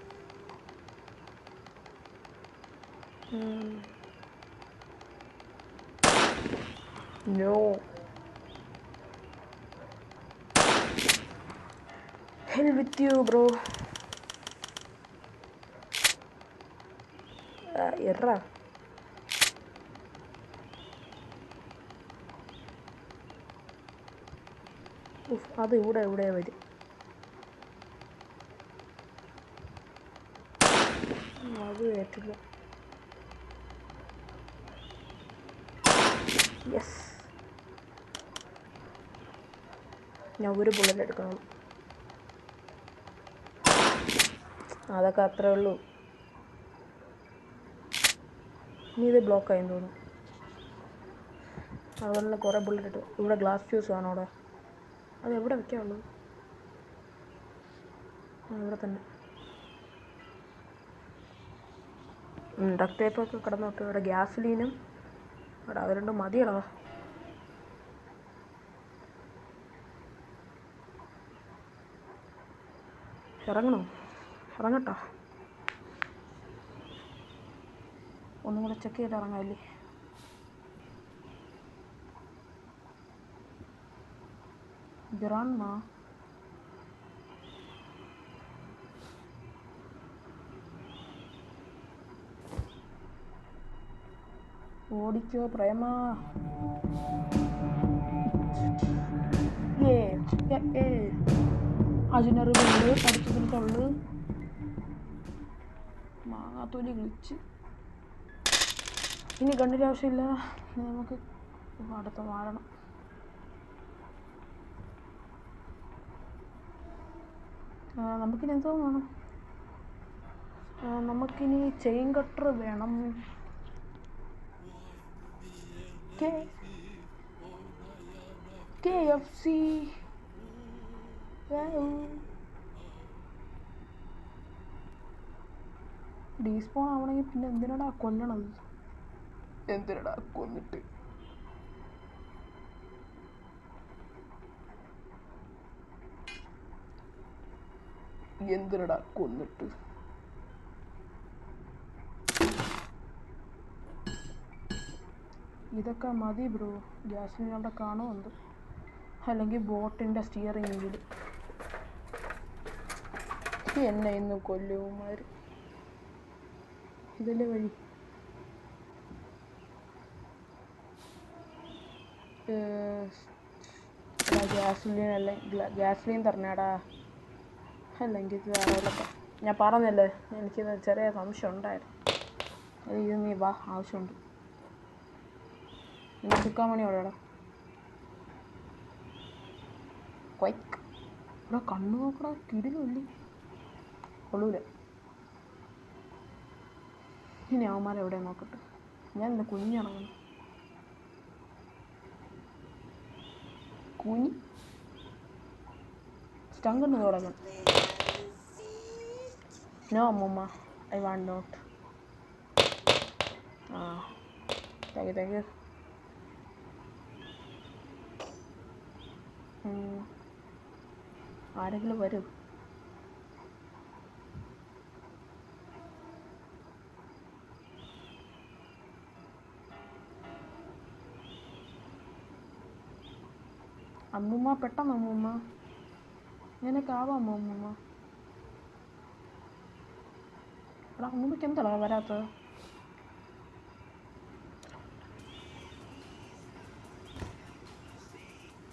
No. Hell with you, bro. എറാ. അത് ഇവിടെ വരും. അത് കേട്ടില്ല. യെസ്, ഞാൻ ഒരു ബുള്ളറ്റ് എടുക്കണം. അതൊക്കെ അത്രേ ഉള്ളൂ. ഇനി ഇത് ബ്ലോക്കായി തോന്നുന്നു. അതുപോലെ കുറേ ബുള്ളറ്റ് ഇട്ടു. ഇവിടെ ഗ്ലാസ് ഫ്യൂസ് ആണോ അവിടെ? അത് എവിടെ വയ്ക്കാനുള്ളൂ? ഇവിടെ തന്നെ. ഡക്ട് ടേപ്പൊക്കെ കിടന്നു നോക്കി. ഇവിടെ ഗ്യാസ്ലീനും അവിടെ അത് രണ്ടും മതിയടാ. ഇറങ്ങണോ? ഇറങ്ങട്ടോ. ഒന്നും കൂടെ ചെക്ക് ചെയ്തിട്ട് ഇറങ്ങാമല്ലേ. ഗ്രാൻഡ്മാ ഓടിക്കോ പ്രേമ. അതിനൊരു വെള്ള് അടുത്തതിന് തൊള്ളു മാങ്ങാത്തോലി കളിച്ച്. ഇനി കണ്ണിൻ്റെ ആവശ്യമില്ല. നമുക്ക് അടുത്ത വാഴണം. നമുക്കിനി എന്തോ വേണം? നമുക്കിനി ചെയിൻ കട്ടർ വേണം. KFC ഡീസ്പോൺ ആവണമെങ്കിൽ പിന്നെ എന്തിനടാ കൊല്ലണത്? എന്തിനടാ കൊന്നിട്ട്? എന്തിനടാ കൊന്നിട്ട്? ഇതൊക്കെ മതി ബ്രോ. ഗ്യാസിന് അവിടെ കാണുമുണ്ട്. അല്ലെങ്കിൽ ബോട്ടിൻ്റെ സ്റ്റിയറിംഗ് വീല്. എന്നെ ഇന്ന് കൊല്ലുമാർ. ഇതിലെ വഴി ഗ്യാസ്ലീൻ തരണേടാ. അല്ലെങ്കിൽ വേറെയൊക്കെ ഞാൻ പറഞ്ഞല്ലേ, എനിക്കിത് ചെറിയ സംശയം ഉണ്ടായിരുന്നു. അത് ഇത് നീ വാ, ആവശ്യമുണ്ട്. ഇനി എടുക്കാൻ മണി എവിടെയാടാ? ക്വൈക്ക് ഇവിടെ കണ്ണു നോക്കടാ. കിടിലല്ലേ? കൊള്ളൂല. ഇനി അവന്മാരെവിടെ നോക്കട്ടെ. ഞാൻ എൻ്റെ കുഞ്ഞിറങ്ങണം. കുഞ്ഞി സ്റ്റങ്ക് തുടങ്ങണം. നോ അമ്മൂമ്മ, I want not. Thank you. ആരെങ്കിലും വരും? അമ്മൂമ്മ പെട്ടെന്ന് അമ്മൂമ്മ, നിനക്കാവാം അമ്മൂമ്മ. എടാ അമ്മൂമ്മയ്ക്ക് എന്താടാ വരാത്തത്?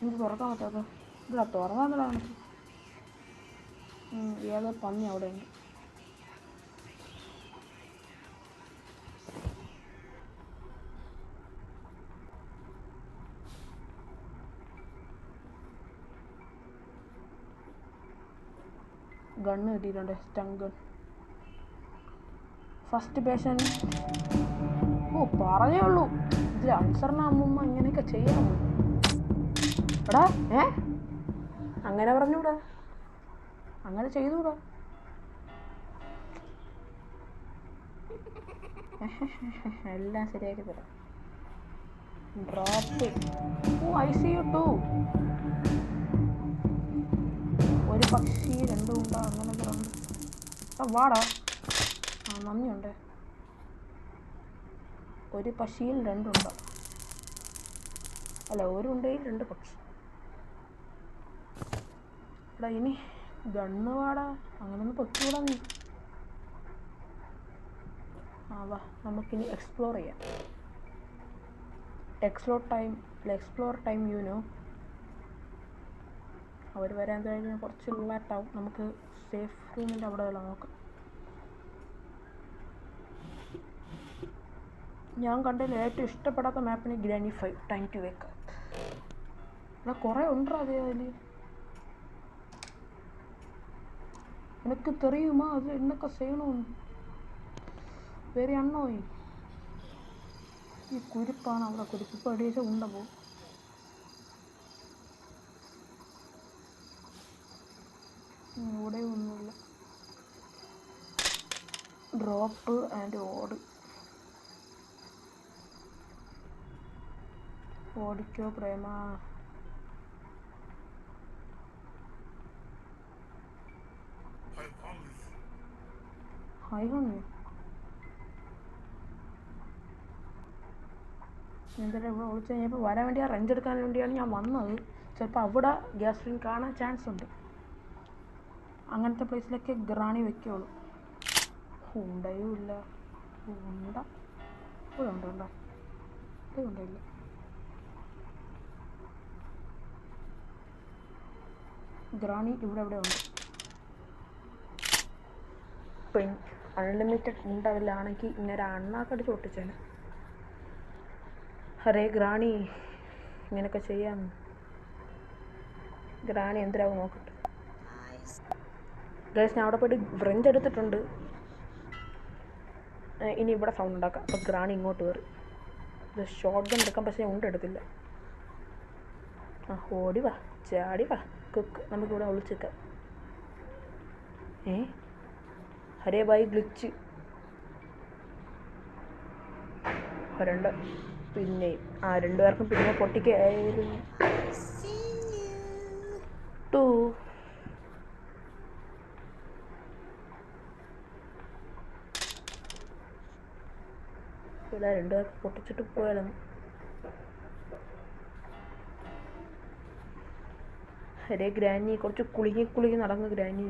എനിക്ക് തുറക്കാൻ പറ്റാത്തത്? ഇവിടെ തുറന്നാന്നടാ എനിക്ക്. ഏതോ പന്നി അവിടെ ഉണ്ട്. ഗണ്ണ് കിട്ടിയിട്ടുണ്ട്. Stun gun. First patient. പറഞ്ഞേ ഉള്ളൂ. ഇതിൽ അൻസറിന് അമ്മൂമ്മ ഇങ്ങനെയൊക്കെ ചെയ്യാമോ? എടാ അങ്ങനെ പറഞ്ഞൂടാ, അങ്ങനെ ചെയ്തൂടാ. എല്ലാം ശരിയാക്കി തരാം. Drop. I see you too. ഒരു പക്ഷി രണ്ടും ഉണ്ടാ, അങ്ങനെ ഉണ്ട്. വാടാ. നന്ദിയുണ്ട്. ഒരു പക്ഷിയിൽ രണ്ടുണ്ടോ? അല്ല, ഒരു ഉണ്ടയിൽ രണ്ട് പക്ഷി. എടാ ഇനി ഗണ്ണ് വാടാ. അങ്ങനൊന്ന് പൊക്കിവിടാ നീ. വാ, നമുക്കിനി എക്സ്പ്ലോർ ചെയ്യാം. Explore time you know. അവർ വരാൻ കഴിഞ്ഞാൽ കുറച്ച് ലേറ്റാവും. നമുക്ക് സേഫ് റൂമിൻ്റെ അവിടെ വല്ല നോക്കാം. ഞാൻ കണ്ടതിൽ ഏറ്റവും ഇഷ്ടപ്പെടാത്ത മാപ്പിന് ഗ്രാനി 5 ടൈം ടു വേക്ക് ഇവിടെ കുറേ ഉണ്ടോ അതേ അതിൽ എനിക്ക് തെറിയുമാ അത് എന്നൊക്കെ ചെയ്യണമെന്ന് വേറെ അണ്ണോ ഈ കുരിപ്പാണ് അവിടെ കുരിപ്പ് ഇപ്പോൾ അടിയിച്ച ഉണ്ട പോകും ഇവിടെ ഒന്നുമില്ല ഡ്രോപ്പ് ആൻഡ് ഓടിക്കോ പ്രേമ ഹായ് ഹോണി എന്തായാലും ഇവിടെ വിളിച്ചു കഴിഞ്ഞപ്പോൾ വരാൻ വേണ്ടി ആ റെഞ്ച് എടുക്കാൻ വേണ്ടിയാണ് ഞാൻ വന്നത് ചിലപ്പോൾ അവിടെ ഗ്യാസ് സ്ട്രീം കാണാൻ ചാൻസ് ഉണ്ട് അങ്ങനത്തെ പ്ലേസിലൊക്കെ ഗ്രാണി വെക്കുള്ളൂ ഉണ്ടയും ഇല്ല ഉണ്ട ഇവിടെ ഉണ്ടോ ഇവിടെ ഉണ്ടയില്ല ഗ്രാണി ഇവിടെ ഉണ്ട് പിന്നെ അൺലിമിറ്റഡ് ഉണ്ടതിലാണെങ്കിൽ ഇങ്ങനെ അണ്ണാക്കടിച്ച് പൊട്ടിച്ചേനെ ഹരേ ഗ്രാണി ഇങ്ങനെയൊക്കെ ചെയ്യാം ഗ്രാണി എന്തിനാവും നോക്കട്ടെ ഗൈസ് ഞാൻ അവിടെ പോയിട്ട് ഫ്രഞ്ച് എടുത്തിട്ടുണ്ട് ഇനി ഇവിടെ സൗണ്ട് ഉണ്ടാക്കാം അപ്പോൾ ഗ്രാണി ഇങ്ങോട്ട് കയറി ഇത് ഷോർട്ട് ഗൺ എടുക്കാം പക്ഷേ ഉണ്ടെടുത്തില്ല ഓടി വാ ചാടി വാ കുക്ക് നമുക്കിവിടെ ഒളിച്ചേക്കാം ഹരേ ബായി ഗ്ലിച്ച് രണ്ട് പിന്നെയും രണ്ടുപേർക്കും പിന്നെ പൊട്ടിക്കായിരുന്നു 2 ഇവിടെ രണ്ടുപേർക്ക് പൊട്ടിച്ചിട്ട് പോയാലും ഹരേ ഗ്രാനി കുറച്ച് കുളുങ്ങി നടന്നു ഗ്രാനി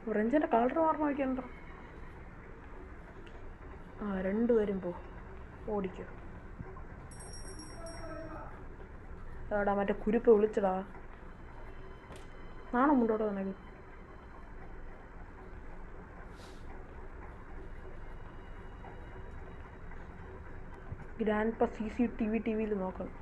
ഫ്രഞ്ചിൻ്റെ കളർ മാറണം നോക്കിയുണ്ടോ രണ്ടുപേരും ഓടിക്കോ എടാ മറ്റേ കുരിപ്പ് വിളിച്ചടാ നാണം മുണ്ടോട്ടോ നിനക്ക് ഗ്രാൻഡ് CCTV നോക്കണം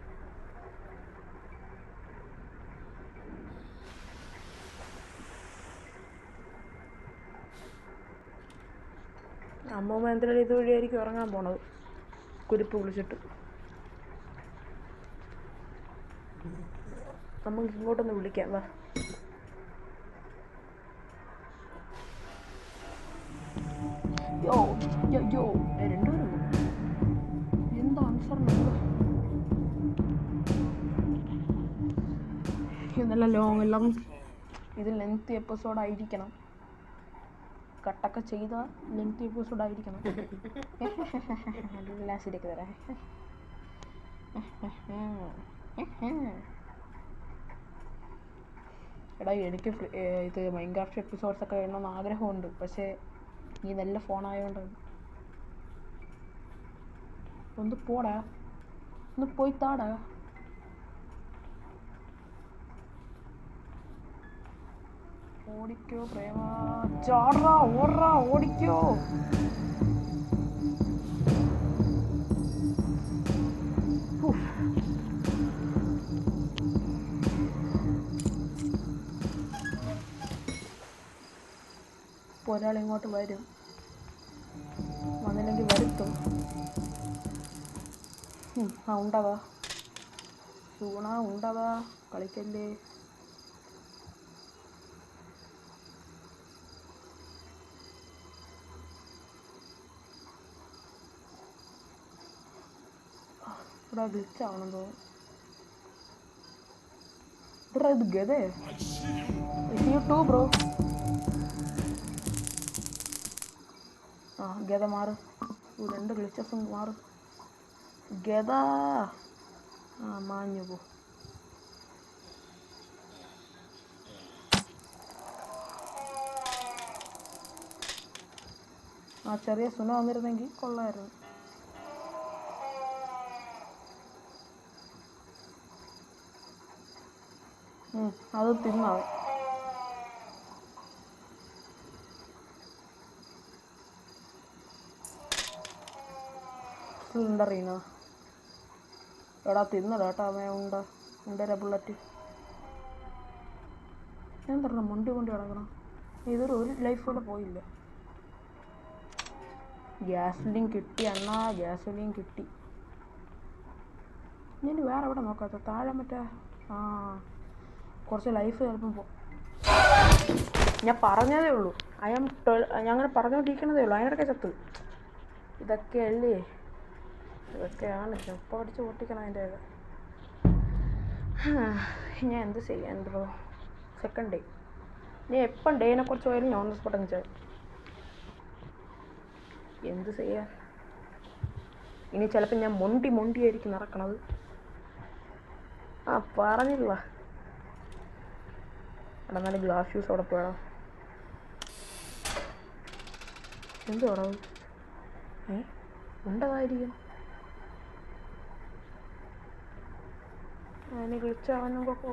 അമ്മൂമ്മ എന്തെങ്കിലും ഇതുവഴിയായിരിക്കും ഇറങ്ങാൻ പോണത് കുരിപ്പ് വിളിച്ചിട്ട് നമുക്ക് ഇങ്ങോട്ടൊന്ന് വിളിക്കാം വാ യോ രണ്ടുപേരും എന്താ ആൻസർ നല്ല ലോങ് ഇത് ലെങ്ത് എപ്പിസോഡായിരിക്കണം കട്ടൊക്കെ ചെയ്ത ലെങ്ത് എപ്പിസോഡായിരിക്കണം എല്ലാം ശരിയാക്കി തരാം എടാ എനിക്ക് ഇത് മൈൻക്രാഫ്റ്റ് എപ്പിസോഡ്സൊക്കെ വേണമെന്ന് ആഗ്രഹമുണ്ട് പക്ഷേ ഈ നല്ല ഫോണായതുകൊണ്ട് ഒന്ന് പോടാ ഒന്ന് പോയി താടാ ഓടിക്കോ പ്രേമ ചാടാ ഓടാ ഓടിക്കോ ഇപ്പോൾ ഒരാൾ ഇങ്ങോട്ട് വരും വന്നില്ലെങ്കിൽ വരുത്തും ഉണ്ടാവാ ഉണ്ടാവാ കളിക്കല്ലേ ഇവിടെ ഗ്ലിച്ചാവണമെന്ന് തോന്നുന്നു ഇവിടെ ഇത് ഗതേ ടു ബ്രോ ഗത മാറ് രണ്ട് ഗ്ലിച്ചസും മാറ് ഗത മാഞ്ഞു പോ ചെറിയ സുന വന്നിരുന്നെങ്കിൽ കൊള്ളായിരുന്നു അത് തിന്നാവും സിലിണ്ടറിന്ന് എടാ തിന്നടാ കേട്ടോ അവൻ ഉണ്ടര ബുള്ളറ്റ്. ഞാൻ പറഞ്ഞ മുണ്ടി കിടക്കണം. ഇതൊരു ലൈഫ് പോലെ പോയില്ല. ഗ്യാസോലിൻ കിട്ടി അണ്ണാ, ഗ്യാസോലിൻ കിട്ടി. ഞാൻ വേറെ എവിടെ നോക്കാത്ത താഴെ മറ്റേ കുറച്ച് ലൈഫ് ചിലപ്പം ഞാൻ പറഞ്ഞതേ ഉള്ളൂ. ഞാൻ അങ്ങനെ പറഞ്ഞുകൊണ്ടിരിക്കണതേ ഉള്ളൂ. അതിനിടയ്ക്ക് ചത്ത്. ഇതൊക്കെയല്ലേ, ഇതൊക്കെയാണ് ചെപ്പം അടിച്ച് പൊട്ടിക്കണം അതിൻ്റെ. ഞാൻ എന്ത് ചെയ്യാൻ ബ്രോ. സെക്കൻഡ് ഡേ ഞാൻ എപ്പം ഡേനെ കുറിച്ച് പോയാലും നോൺ സ്പോട്ട് വെച്ചാൽ എന്ത് ചെയ്യാൻ. ഇനി ചിലപ്പോൾ ഞാൻ മൊണ്ടിയായിരിക്കും നടക്കണത്. പറഞ്ഞില്ല. എടാ നല്ല ഗ്ലാസ് ജ്യൂസ് അവിടെ പോയടാ. എന്തുവാടാ ഉണ്ടതായിരിക്കും. അതിന് ഗ്ലിച്ചാവാനൊക്കെ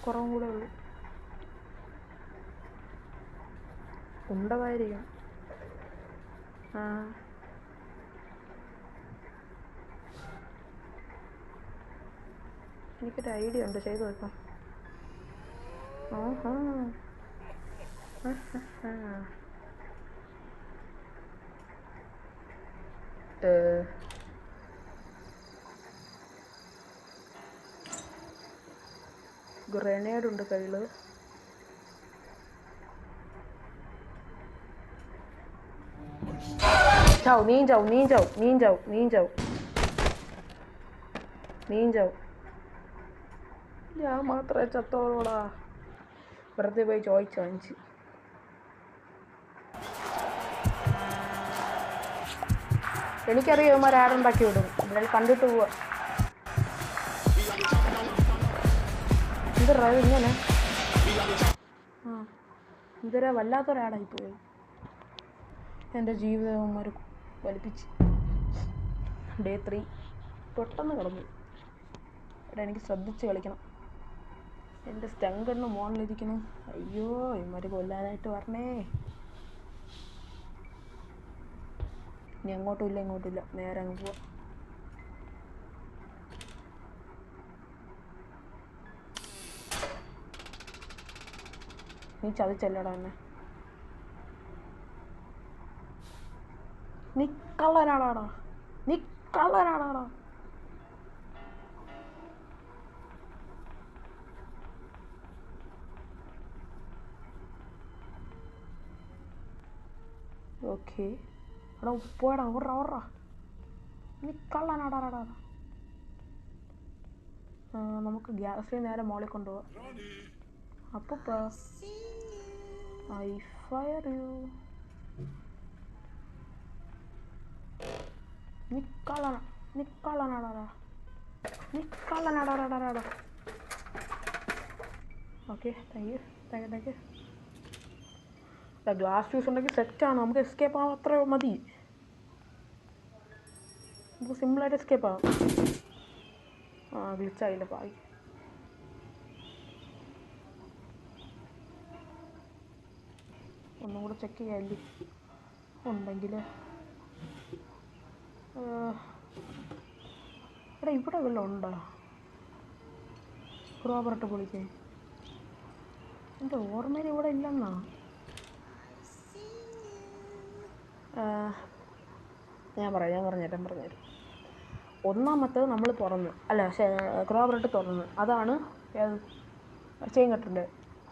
കുറവും കൂടെ ഉള്ളു. ഉണ്ടതായിരിക്കും. എനിക്കൊരു ഐഡിയ ഉണ്ട്, ചെയ്തു വെക്കാം. ഗ്രനേഡ് ഉണ്ട് കയ്യിൽ. നീഞ്ചാവും. ഞാൻ മാത്രമേ ചത്തോളൂടാ. വെറുതെ പോയി ചോദിച്ചു വാങ്ങിച്ച്. എനിക്കറിയാം ഇവന്മാർ ആടുണ്ടാക്കി വിടും. എന്നാൽ കണ്ടിട്ട് പോവാ. എന്താ ഇങ്ങനെ ഇതൊരു വല്ലാത്തൊരാടായി പോയി. എൻ്റെ ജീവിതവന്മാർ വലിപ്പിച്ച്. ഡേ 3 പെട്ടെന്ന് കിടന്നു. എടാ എനിക്ക് ശ്രദ്ധിച്ച് കളിക്കണം. എൻ്റെ സ്റ്റങ്കണ്ണ് മോളിലിരിക്കണം. അയ്യോ ഇവന്മാർ കൊല്ലാനായിട്ട് വരണേ. ഇനി ഇങ്ങോട്ടുമില്ല നേരെ അങ്ങ് പോവാം. നീ ചതിച്ചല്ലടാ എന്നെ. നീ കള്ളനാടാ. ഓക്കെ എടാ പോടാ ഓർറാ. നീ കള്ളനാടാ. നമുക്ക് ഗ്യാസിൽ നേരെ മോളിൽ കൊണ്ടുപോവാം. അപ്പൂപ്പ ഐ ഫയർ യു. നീ കള്ളനാടാ. Okay thank you. Glass juice ഉണ്ടെങ്കിൽ സെറ്റാണ്. നമുക്ക് എസ്കേപ്പ് ആവാൻ അത്ര മതി. നമുക്ക് സിമ്പിളായിട്ട് എസ്കേപ്പ് ആവാം. ഗ്ലിച്ചായില്ല പായി. ഒന്നും കൂടെ ചെക്ക് ചെയ്യാല്ലേ ഉണ്ടെങ്കിൽ. എടാ ഇവിടെ വല്ലതും ഉണ്ടോ റോബർട്ട് പൊളിക്കാൻ? എൻ്റെ ഓർമ്മയിൽ ഇവിടെ ഇല്ലെന്നാ. ഞാൻ പറഞ്ഞുതരാം. ഒന്നാമത്തേത് നമ്മൾ തുറന്ന് ക്രോബറിട്ട് തുറന്ന് അതാണ് ചെയിൻ കെട്ടിൻ്റെ.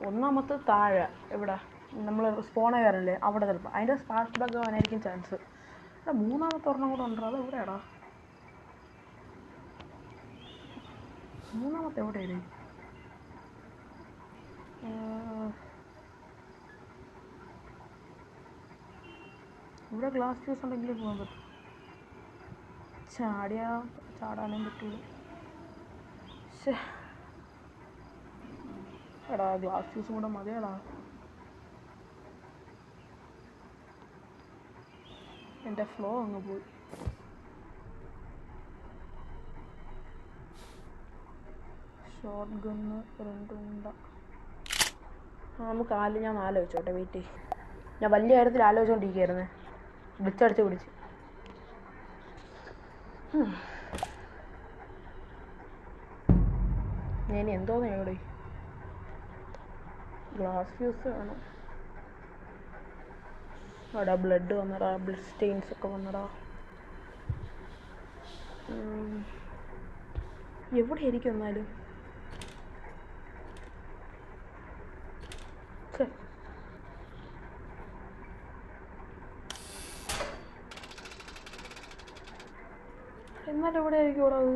ഒന്നാമത്തേത് താഴെ ഇവിടെ നമ്മൾ സ്പോണായി വരല്ലേ അവിടെ ചിലപ്പോൾ അതിൻ്റെ സ്പാർക്ക് ബഗ് ആവാനായിരിക്കും ചാൻസ്. മൂന്നാമത്തെ ഒരെണ്ണം കൂടെ ഉണ്ടോ? അത് എവിടെയാടാ മൂന്നാമത്തെ? എവിടെയാണ്? ഇവിടെ ഗ്ലാസ് ജ്യൂസ് ഉണ്ടെങ്കിൽ പോകാൻ പറ്റും. ചാടാനും പറ്റൂല. എടാ ഗ്ലാസ് ജ്യൂസും കൂടെ മതിയടാ. എൻ്റെ ഫ്ലോ അങ്ങ് പോയി. ഷോർട്ട് ഗണ്ണ് 2 ഉണ്ട. നമുക്ക് ഞാൻ ആലോചിച്ചോട്ടെ. വെയിറ്റ്. ഞാൻ വലിയ കാര്യത്തിൽ ആലോചിച്ചുകൊണ്ടിരിക്കുകയായിരുന്നേ. വിളിച്ചടിച്ച് പിടിച്ച് ഞാൻ എന്തോന്ന് എവിടെ ഗ്ലാസ് ഫ്യൂസ് വേണം. അവിടെ ബ്ലഡ് വന്നടാ, ബ്ലഡ് സ്റ്റെയിൻസ് ഒക്കെ വന്നടാ. എവിടെ ആയിരിക്കും എന്നാലും? എന്നാലും എവിടെ ആയിരിക്കും ഇവിടെ അത്?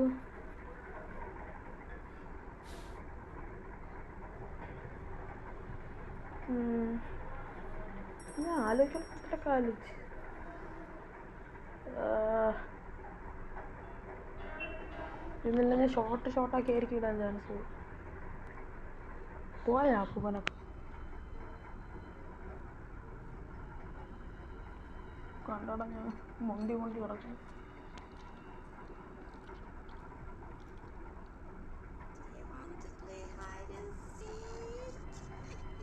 ഞാൻ ആലോചിക്കണൊക്കെ ആലോചിച്ച് ഇന്നില്ല, ഞാൻ ഷോർട്ടാക്കി ആയിരിക്കും ഇടാൻ ചാൻസ്. പോയാ പൂവനൊക്കെ കണ്ടട ഞാൻ മൊണ്ടി കിടക്കുന്നു.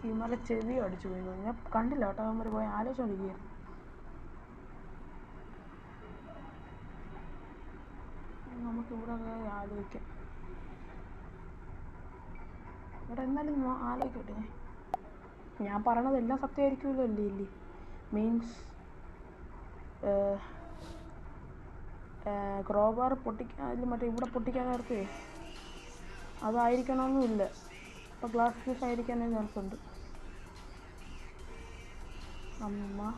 ഇമാരെ ചെവി അടിച്ചു പോയി. ഞാൻ കണ്ടില്ല കേട്ടോ, അവന്മാർ പോയി ആലോചിച്ചോണ്ടിരിക്കുകയായിരുന്നു. നമുക്കിവിടെ ആലോചിക്കാം. ഇവിടെ എന്നാലും ആലോചിക്കട്ടെ. ഞാൻ പറയണത് എല്ലാം സത്യമായിരിക്കുമല്ലോ. ഇല്ലേ മീൻസ് ക്രോബാർ അതിൽ മറ്റേ ഇവിടെ പൊട്ടിക്കാൻ നേരത്തെ അതായിരിക്കണമെന്നുമില്ല. അപ്പോൾ ഗ്ലാസ് ഫ്യൂസ് ആയിരിക്കാനേ ചാൻസ് ഉണ്ട്. അമ്മ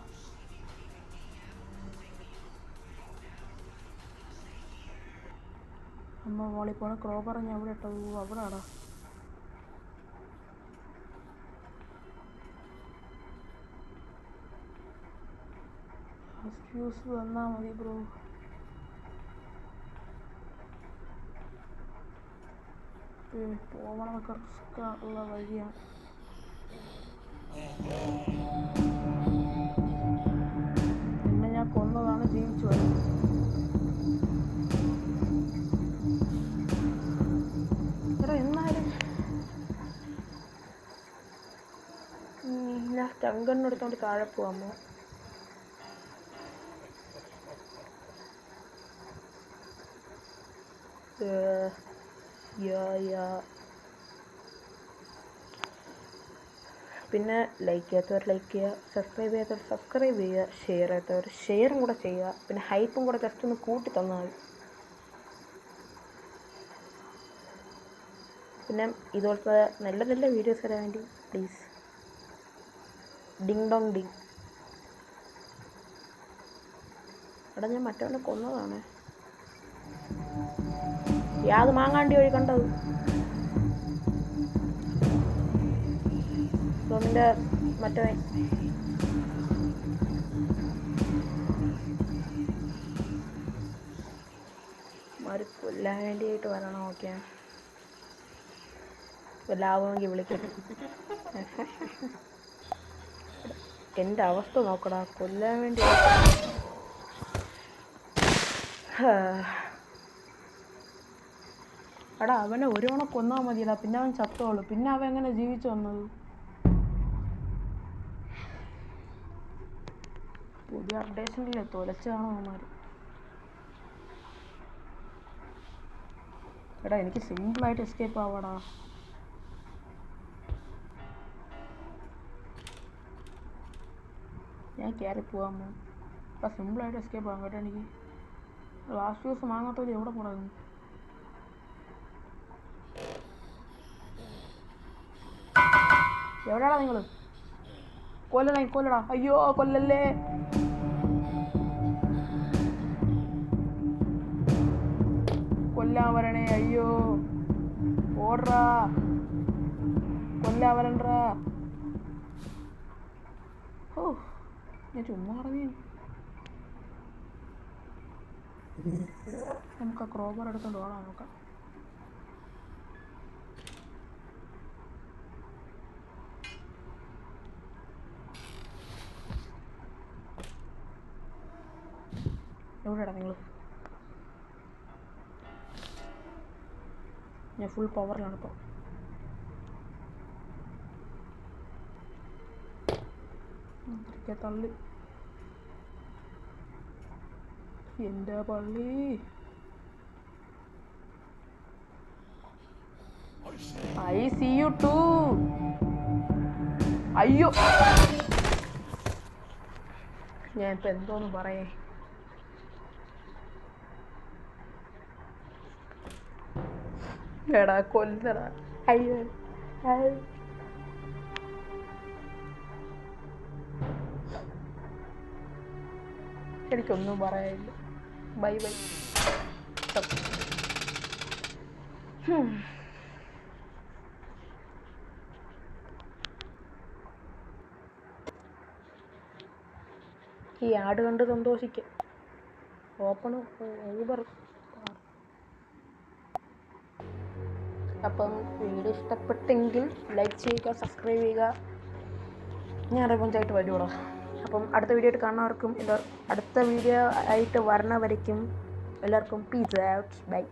മോളിൽ പോണ ക്രോബാർ ഞാൻ അവിടെ ഇട്ടു. അവിടെ ആടാ ഫ്യൂസ് വന്നാൽ മതി ബ്രോ. പോവണമൊക്കെ റിസ്ക് ഉള്ള വഴിയാണ്. എന്നെ ഞാൻ കൊന്നതാണ് ജീവിച്ചു വരുന്നത്. എന്നാലും ഞാൻ സ്റ്റങ്കണ്ണെടുത്തോണ്ട് താഴെ പോവാമോ? പിന്നെ ലൈക്ക് ചെയ്യാത്തവർ ലൈക്ക് ചെയ്യുക, സബ്സ്ക്രൈബ് ചെയ്യാത്തവർ സബ്സ്ക്രൈബ് ചെയ്യുക, ഷെയർ ചെയ്യാത്തവർ ഷെയറും കൂടെ ചെയ്യുക. പിന്നെ ഹൈപ്പും കൂടെ ജസ്റ്റ് ഒന്ന് കൂട്ടി തന്നാൽ മതി. പിന്നെ ഇതുപോലത്തെ നല്ല നല്ല വീഡിയോസ് വരാൻ വേണ്ടി പ്ലീസ് ഡിങ് ഡോങ് ഡിങ്. എടാ ഞാൻ മറ്റവനെ കൊന്നതാണ്. യാത് മാങ്ങാണ്ടി വഴി കണ്ടത്. നിന്റെ മറ്റവൻ മാറി കൊല്ലാൻ വേണ്ടിയിട്ട് വരണം. ഓക്കെ, ലാഭമെങ്കിൽ വിളിക്കട്ടെ. എൻ്റെ അവസ്ഥ നോക്കടാ, കൊല്ലാൻ വേണ്ടി. എടാ അവനെ ഒരുവണ കൊന്നാൽ മതിയടാ, പിന്നെ അവൻ ചത്തോളൂ. പിന്നെ അവൻ എങ്ങനെ ജീവിച്ചു വന്നത്? പുതിയ അപ്ഡേഷനില്ലേ തൊലച്ചാണോ അവന്മാർ? എടാ എനിക്ക് സിമ്പിളായിട്ട് എസ്കേപ്പ് ആവാടാ. ഞാൻ കയറി പോകാമോ? അപ്പം സിമ്പിളായിട്ട് എസ്കേപ്പ് ആവാം കേട്ടോ. എനിക്ക് ലാസ്റ്റ് ദിവസം വാങ്ങാത്തവർ എവിടെ പോകണം? എവിടെയാടാ നിങ്ങൾ? കൊല്ലടാ. അയ്യോ കൊല്ലല്ലേ. കൊല്ലാൻ വരണേ. അയ്യോ ഓടറാ, കൊല്ലാൻ വരണ്ടാ. ഓ ഞാൻ ചുമ്മാ പറഞ്ഞേ. നമുക്ക് ആ ക്രോബർ എടുത്തോണ്ട് ഓടാൻ നോക്കാം. എവിടെയാടാ നിങ്ങൾ? ഞാൻ ഫുൾ പവറിലാണ് ഇപ്പോൾ. തള്ളി എൻ്റെ പള്ളി. I see you too. അയ്യോ, ഞാൻ ഇപ്പം എന്തോന്ന് പറയേ. എടാ കൊല്ലടാ. അയ്യോ, എനിക്കൊന്നും പറയാനില്ല. Bye bye. ഈ ആഡ് കണ്ട് സന്തോഷിക്കാം. Open Uber. അപ്പം വീഡിയോ ഇഷ്ടപ്പെട്ടെങ്കിൽ ലൈക്ക് ചെയ്യുക, സബ്സ്ക്രൈബ് ചെയ്യുക. ഞാൻ റിവഞ്ചായിട്ട് വരുവാടാ. അപ്പം അടുത്ത വീഡിയോ ആയിട്ട് കാണുന്നവർക്കും അടുത്ത വീഡിയോ ആയിട്ട് വരണവരയ്ക്കും എല്ലാവർക്കും പീസ് ഔട്ട്. ബൈ.